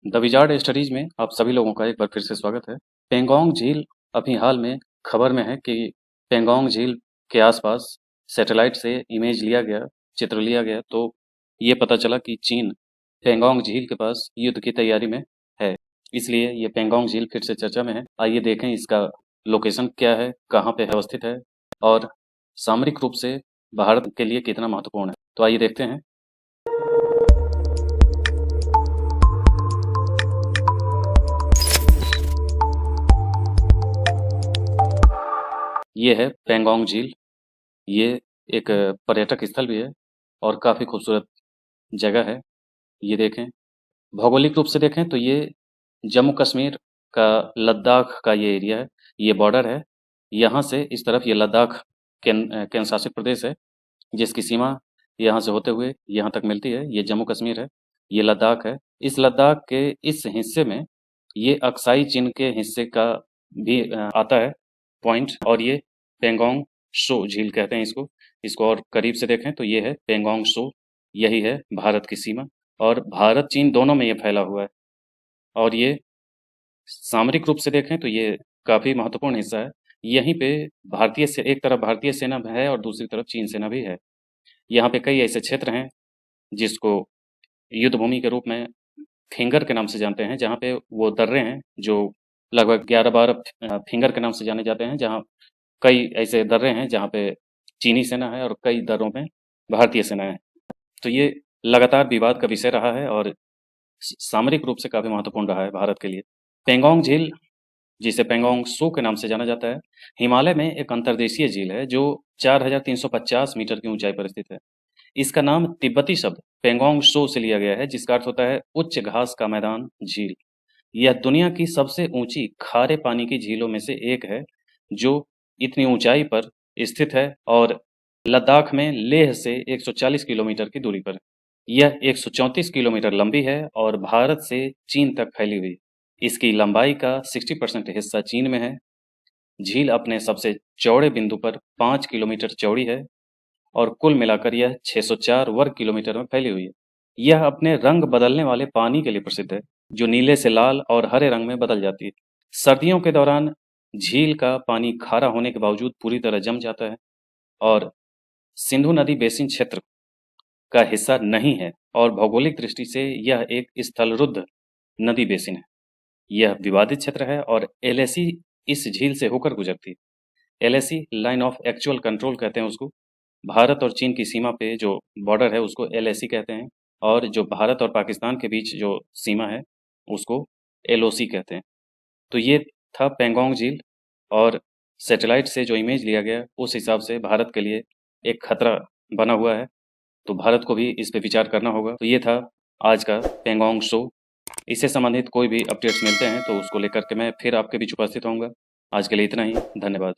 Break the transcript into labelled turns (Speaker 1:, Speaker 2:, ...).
Speaker 1: The wizard studies में आप सभी लोगों का एक बार फिर से स्वागत है। पेंगोंग झील अभी हाल में खबर में है कि पेंगोंग झील के आसपास सैटेलाइट से इमेज लिया गया, चित्र लिया गया, तो ये पता चला कि चीन पेंगोंग झील के पास युद्ध की तैयारी में है। इसलिए ये पेंगोंग झील फिर से चर्चा में है। आइए देखें इसका लोकेशन क्या है, कहाँ पे अवस्थित है और सामरिक रूप से भारत के लिए कितना महत्वपूर्ण है। तो आइए देखते हैं। ये है पेंगोंग झील। ये एक पर्यटक स्थल भी है और काफ़ी खूबसूरत जगह है। ये देखें, भौगोलिक रूप से देखें तो ये जम्मू कश्मीर का लद्दाख का ये एरिया है, ये बॉर्डर है। यहाँ से इस तरफ ये लद्दाख केंद्र शासित प्रदेश है, जिसकी सीमा यहाँ से होते हुए यहाँ तक मिलती है। ये जम्मू कश्मीर है, ये लद्दाख है। इस लद्दाख के इस हिस्से में ये अक्साई चीन के हिस्से का भी आता है पॉइंट, और ये पेंगोंग सो झील कहते हैं इसको। इसको और करीब से देखें तो ये है पेंगोंग सो, यही है भारत की सीमा, और भारत चीन दोनों में ये फैला हुआ है। और ये सामरिक रूप से देखें तो ये काफ़ी महत्वपूर्ण हिस्सा है। यहीं पे भारतीय से एक तरफ भारतीय सेना है और दूसरी तरफ चीन सेना भी है। यहाँ पे कई ऐसे क्षेत्र हैं जिसको युद्ध भूमि के रूप में फिंगर के नाम से जानते हैं, जहाँ पे वो दर्रे हैं जो लगभग 11-12 फिंगर के नाम से जाने जाते हैं, जहाँ कई ऐसे दर्रे हैं जहाँ पे चीनी सेना है और कई दर्रों में भारतीय सेना है। तो ये लगातार विवाद का विषय रहा है और सामरिक रूप से काफ़ी महत्वपूर्ण रहा है भारत के लिए। पेंगोंग झील, जिसे पेंगोंग सो के नाम से जाना जाता है, हिमालय में एक अंतर्देशीय झील है जो 4350 मीटर की ऊंचाई पर स्थित है। इसका नाम तिब्बती शब्द पेंगोंग सो से लिया गया है, जिसका अर्थ होता है उच्च घास का मैदान झील। यह दुनिया की सबसे ऊंची खारे पानी की झीलों में से एक है, जो इतनी ऊंचाई पर स्थित है और लद्दाख में लेह से 140 किलोमीटर की दूरी पर है। यह 134 किलोमीटर लंबी है और भारत से चीन तक फैली हुई। इसकी लंबाई का 60% हिस्सा चीन में है। झील अपने सबसे चौड़े बिंदु पर 5 किलोमीटर चौड़ी है और कुल मिलाकर यह 604 वर्ग किलोमीटर में फैली हुई है। यह अपने रंग बदलने वाले पानी के लिए प्रसिद्ध है, जो नीले से लाल और हरे रंग में बदल जाती है। सर्दियों के दौरान झील का पानी खारा होने के बावजूद पूरी तरह जम जाता है और सिंधु नदी बेसिन क्षेत्र का हिस्सा नहीं है, और भौगोलिक दृष्टि से यह एक स्थलरुद्ध नदी बेसिन है। यह विवादित क्षेत्र है और एलएसी इस झील से होकर गुजरती है। LAC line of actual control कहते हैं उसको। भारत और चीन की सीमा पे जो बॉर्डर है उसको एलएसी कहते हैं, और जो भारत और पाकिस्तान के बीच जो सीमा है उसको एलओसी कहते हैं। तो ये था पेंगोंग झील, और सैटेलाइट से जो इमेज लिया गया उस हिसाब से भारत के लिए एक खतरा बना हुआ है, तो भारत को भी इस पे विचार करना होगा। तो ये था आज का पेंगोंग शो। इससे संबंधित कोई भी अपडेट्स मिलते हैं तो उसको लेकर के मैं फिर आपके बीच उपस्थित होऊंगा। आज के लिए इतना ही, धन्यवाद।